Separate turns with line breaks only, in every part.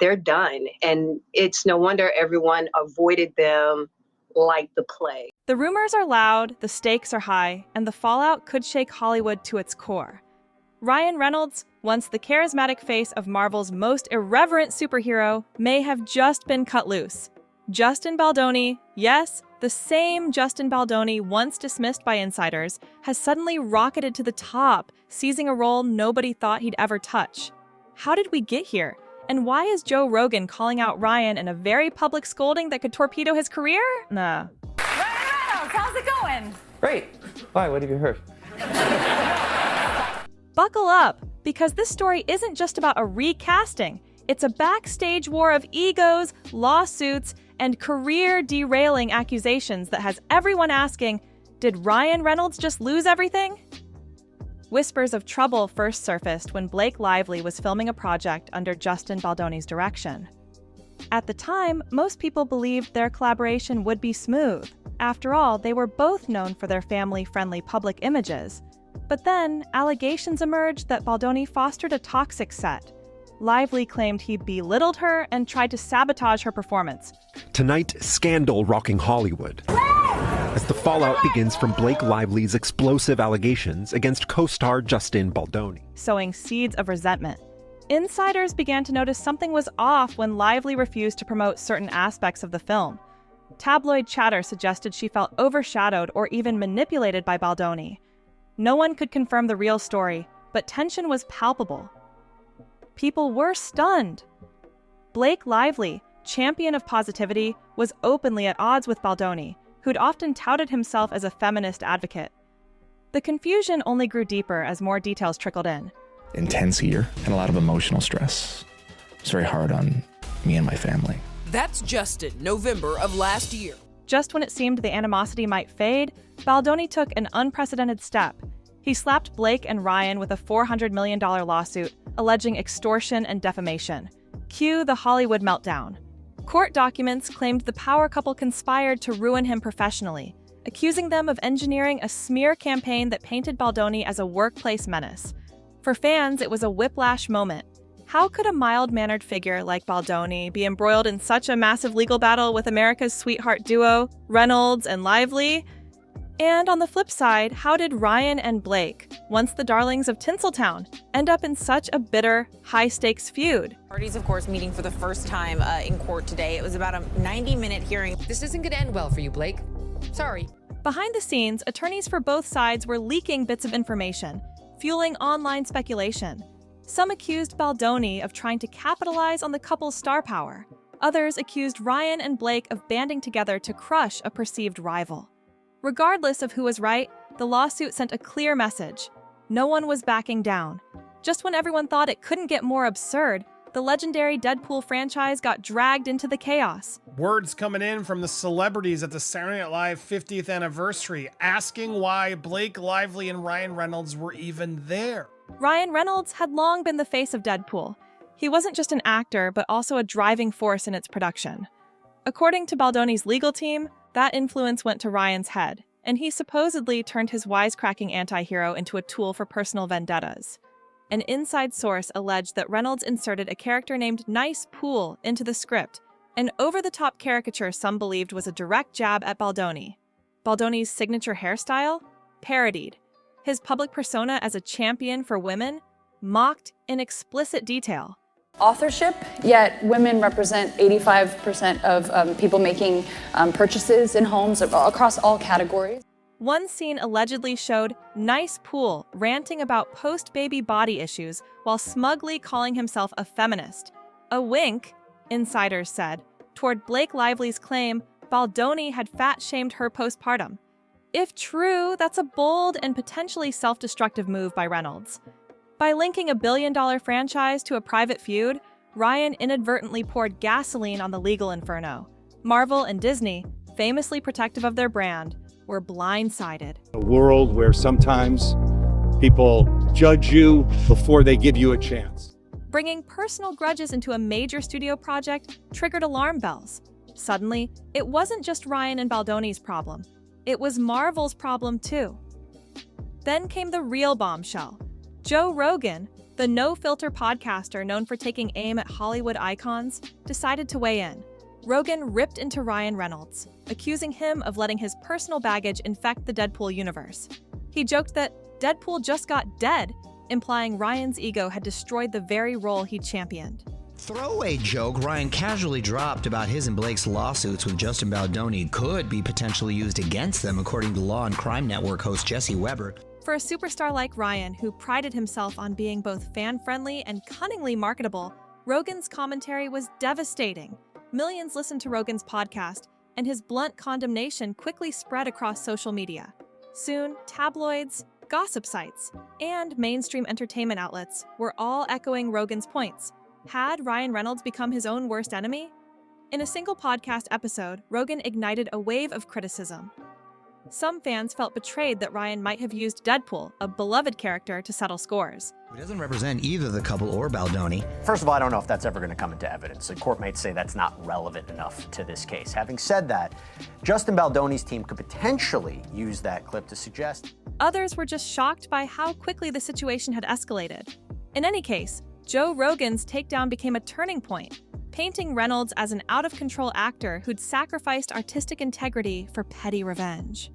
they're done. And it's no wonder everyone avoided them like the plague.
The rumors are loud, the stakes are high, and the fallout could shake Hollywood to its core. Ryan Reynolds, once the charismatic face of Marvel's most irreverent superhero, may have just been cut loose. Justin Baldoni, yes, the same Justin Baldoni once dismissed by insiders, has suddenly rocketed to the top, seizing a role nobody thought he'd ever touch. How did we get here? And why is Joe Rogan calling out Ryan in a very public scolding that could torpedo his career? Nah.
Ryan Reynolds, how's it going?
Great. Why? What have you heard?
Buckle up, because this story isn't just about a recasting. It's a backstage war of egos, lawsuits, and career-derailing accusations that has everyone asking, did Ryan Reynolds just lose everything? Whispers of trouble first surfaced when Blake Lively was filming a project under Justin Baldoni's direction. At the time, most people believed their collaboration would be smooth. After all, they were both known for their family-friendly public images. But then, allegations emerged that Baldoni fostered a toxic set. Lively claimed he belittled her and tried to sabotage her performance.
Tonight, scandal rocking Hollywood as the fallout begins from Blake Lively's explosive allegations against co-star Justin Baldoni,
sowing seeds of resentment. Insiders began to notice something was off when Lively refused to promote certain aspects of the film. Tabloid chatter suggested she felt overshadowed or even manipulated by Baldoni. No one could confirm the real story, but tension was palpable. People were stunned. Blake Lively, champion of positivity, was openly at odds with Baldoni, who'd often touted himself as a feminist advocate. The confusion only grew deeper as more details trickled in.
Intense year and a lot of emotional stress. It's very hard on me and my family.
That's Justin, November of last year.
Just when it seemed the animosity might fade, Baldoni took an unprecedented step. He slapped Blake and Ryan with a $400 million lawsuit alleging extortion and defamation. Cue the Hollywood meltdown. Court documents claimed the power couple conspired to ruin him professionally, accusing them of engineering a smear campaign that painted Baldoni as a workplace menace. For fans, it was a whiplash moment. How could a mild-mannered figure like Baldoni be embroiled in such a massive legal battle with America's sweetheart duo, Reynolds and Lively? And on the flip side, how did Ryan and Blake, once the darlings of Tinseltown, end up in such a bitter, high-stakes feud?
Parties, of course, meeting for the first time in court today. It was about a 90-minute hearing.
This isn't going to end well for you, Blake. Sorry.
Behind the scenes, attorneys for both sides were leaking bits of information, fueling online speculation. Some accused Baldoni of trying to capitalize on the couple's star power. Others accused Ryan and Blake of banding together to crush a perceived rival. Regardless of who was right, the lawsuit sent a clear message. No one was backing down. Just when everyone thought it couldn't get more absurd, the legendary Deadpool franchise got dragged into the chaos.
Words coming in from the celebrities at the Saturday Night Live 50th anniversary, asking why Blake Lively and Ryan Reynolds were even there.
Ryan Reynolds had long been the face of Deadpool. He wasn't just an actor, but also a driving force in its production. According to Baldoni's legal team, that influence went to Ryan's head, and he supposedly turned his wisecracking anti-hero into a tool for personal vendettas. An inside source alleged that Reynolds inserted a character named Nice Pool into the script, an over-the-top caricature some believed was a direct jab at Baldoni. Baldoni's signature hairstyle? Parodied. His public persona as a champion for women? Mocked in explicit detail.
Authorship, yet women represent 85% of people making purchases in homes across all categories.
One scene allegedly showed Nice Pool ranting about post-baby body issues while smugly calling himself a feminist. A wink, insiders said, toward Blake Lively's claim Baldoni had fat-shamed her postpartum. If true, that's a bold and potentially self-destructive move by Reynolds. By linking a billion-dollar franchise to a private feud, Ryan inadvertently poured gasoline on the legal inferno. Marvel and Disney, famously protective of their brand, were blindsided.
A world where sometimes people judge you before they give you a chance.
Bringing personal grudges into a major studio project triggered alarm bells. Suddenly, it wasn't just Ryan and Baldoni's problem. It was Marvel's problem too. Then came the real bombshell. Joe Rogan, The no-filter podcaster known for taking aim at Hollywood icons decided to weigh in. Rogan ripped into Ryan Reynolds, accusing him of letting his personal baggage infect the Deadpool universe. He joked that Deadpool just got dead, implying Ryan's ego had destroyed the very role he championed.
Throwaway joke Ryan casually dropped about his and Blake's lawsuits with Justin Baldoni could be potentially used against them, according to Law and Crime Network host Jesse Weber.
For a superstar like Ryan, who prided himself on being both fan-friendly and cunningly marketable, Rogan's commentary was devastating. Millions listened to Rogan's podcast, and his blunt condemnation quickly spread across social media. Soon, tabloids, gossip sites, and mainstream entertainment outlets were all echoing Rogan's points. Had Ryan Reynolds become his own worst enemy? In a single podcast episode, Rogan ignited a wave of criticism. Some fans felt betrayed that Ryan might have used Deadpool, a beloved character, to settle scores.
He doesn't represent either the couple or Baldoni.
First of all, I don't know if that's ever going to come into evidence. The court might say that's not relevant enough to this case. Having said that, Justin Baldoni's team could potentially use that clip to suggest.
Others were just shocked by how quickly the situation had escalated. In any case, Joe Rogan's takedown became a turning point, painting Reynolds as an out-of-control actor who'd sacrificed artistic integrity for petty revenge.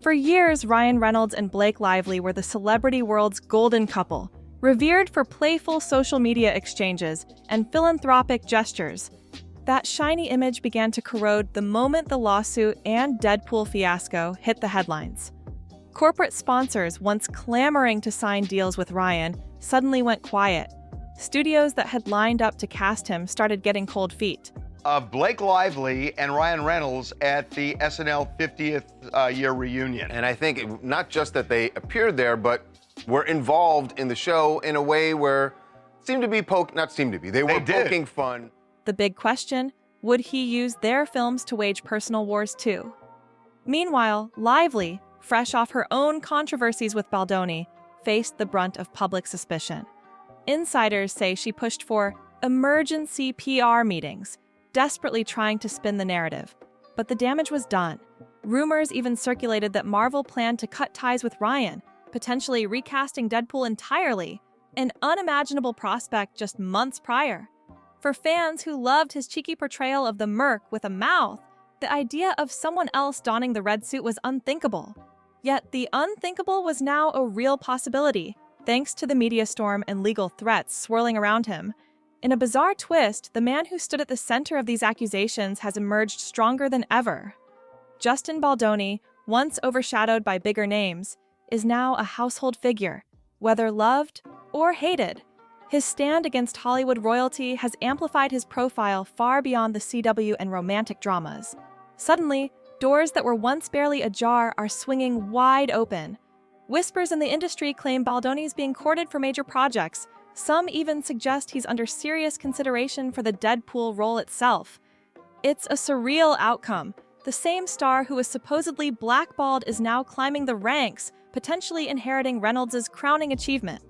For years, Ryan Reynolds and Blake Lively were the celebrity world's golden couple, revered for playful social media exchanges and philanthropic gestures. That shiny image began to corrode the moment the lawsuit and Deadpool fiasco hit the headlines. Corporate sponsors, once clamoring to sign deals with Ryan, suddenly went quiet. Studios that had lined up to cast him started getting cold feet.
Blake Lively and Ryan Reynolds at the SNL 50th year reunion.
And I think not just that they appeared there, but were involved in the show in a way where they were poking fun.
The big question, would he use their films to wage personal wars too? Meanwhile, Lively, fresh off her own controversies with Baldoni, faced the brunt of public suspicion. Insiders say she pushed for emergency PR meetings, desperately trying to spin the narrative. But the damage was done. Rumors even circulated that Marvel planned to cut ties with Ryan, potentially recasting Deadpool entirely, an unimaginable prospect just months prior. For fans who loved his cheeky portrayal of the merc with a mouth, the idea of someone else donning the red suit was unthinkable. Yet the unthinkable was now a real possibility, thanks to the media storm and legal threats swirling around him. In a bizarre twist, the man who stood at the center of these accusations has emerged stronger than ever. Justin Baldoni, once overshadowed by bigger names, is now a household figure, whether loved or hated. His stand against Hollywood royalty has amplified his profile far beyond the CW and romantic dramas. Suddenly, doors that were once barely ajar are swinging wide open. Whispers in the industry claim Baldoni's being courted for major projects. Some even suggest he's under serious consideration for the Deadpool role itself. It's a surreal outcome. The same star who was supposedly blackballed is now climbing the ranks, potentially inheriting Reynolds' crowning achievement.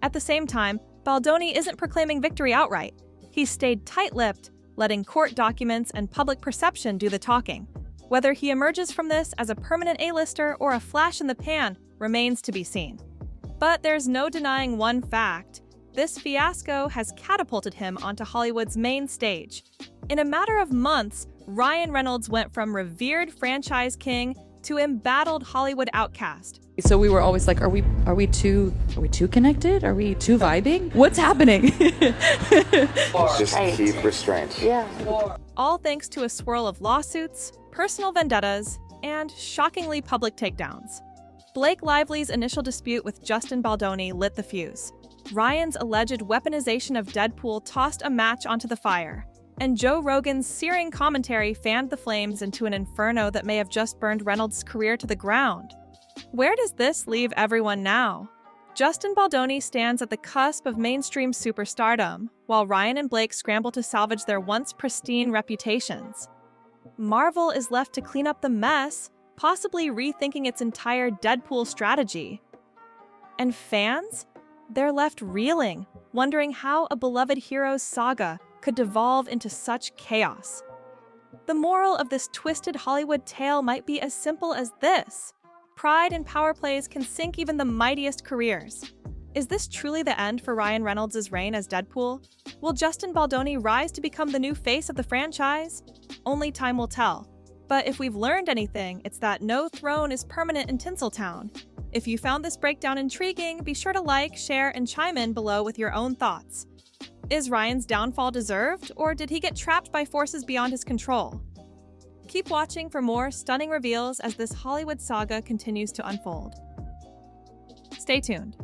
At the same time, Baldoni isn't proclaiming victory outright. He's stayed tight-lipped, letting court documents and public perception do the talking. Whether he emerges from this as a permanent A-lister or a flash in the pan remains to be seen. But there's no denying one fact. This fiasco has catapulted him onto Hollywood's main stage. In a matter of months, Ryan Reynolds went from revered franchise king to embattled Hollywood outcast.
So we were always like, are we too connected? Are we too vibing? What's happening?
Just keep restraint.
Yeah.
All thanks to a swirl of lawsuits, personal vendettas, and shockingly public takedowns. Blake Lively's initial dispute with Justin Baldoni lit the fuse. Ryan's alleged weaponization of Deadpool tossed a match onto the fire, and Joe Rogan's searing commentary fanned the flames into an inferno that may have just burned Reynolds' career to the ground. Where does this leave everyone now? Justin Baldoni stands at the cusp of mainstream superstardom, while Ryan and Blake scramble to salvage their once pristine reputations. Marvel is left to clean up the mess, possibly rethinking its entire Deadpool strategy. And fans? They're left reeling, wondering how a beloved hero's saga could devolve into such chaos. The moral of this twisted Hollywood tale might be as simple as this. Pride and power plays can sink even the mightiest careers. Is this truly the end for Ryan Reynolds' reign as Deadpool? Will Justin Baldoni rise to become the new face of the franchise? Only time will tell. But if we've learned anything, it's that no throne is permanent in Tinseltown. If you found this breakdown intriguing, be sure to like, share, and chime in below with your own thoughts. Is Ryan's downfall deserved, or did he get trapped by forces beyond his control? Keep watching for more stunning reveals as this Hollywood saga continues to unfold. Stay tuned.